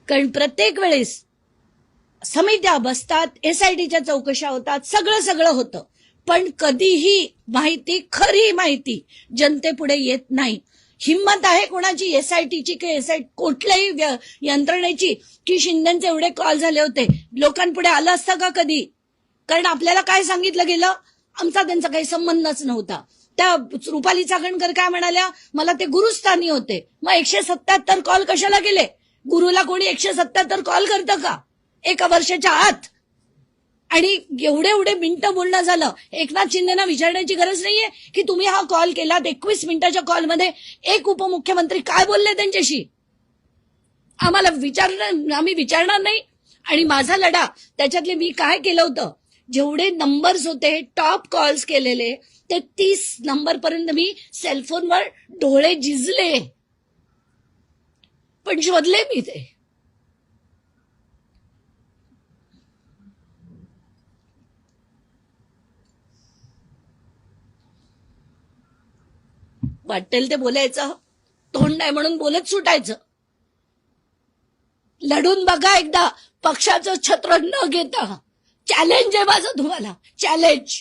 कारण प्रत्येक वेळेस समित्या बसतात, एसआयटीच्या चौकशा होतात, सगळं होतं, पण कधीही माहिती, खरी माहिती जनतेपुढे येत नाही. हिम्मत आहे कोणाची एसआयटीची की कुठल्याही यंत्रणेची की शिंदेचे एवढे कॉल झाले होते, लोकांपुढे आलं असतं का कधी? कारण आपल्याला काय सांगितलं गेलं, आमचा त्यांचा काही संबंधच नव्हता. त्या रुपाली चाकणकर काय म्हणाल्या, मला ते गुरुस्थानी होते. मग 177 कॉल कशाला केले? गुरुला कोणी 177 कॉल करतं का एका वर्षाच्या आत? आणि एवढे मिनिटं बोलणं झालं. एकनाथ शिंदेना विचारण्याची गरज नाहीये की तुम्ही हा कॉल केलात, 21 मिनिटाच्या कॉलमध्ये एक उपमुख्यमंत्री काय बोलले त्यांच्याशी? आम्हाला आम्ही विचारणार नाही. आणि माझा लढा त्याच्यातले मी काय केलं होतं, जेवढे नंबर्स होते टॉप कॉल्स केलेले ते 30 नंबर पर्यंत मी सेलफोनवर डोळे जिजले, पण शोधले मी ते. वाटेल ते बोलायचं, तोंड नाही म्हणून बोलत सुटायचं. लढून बघा एकदा, पक्षाचं छत्र न घेता. चॅलेंज आहे माझं तुम्हाला, चॅलेंज.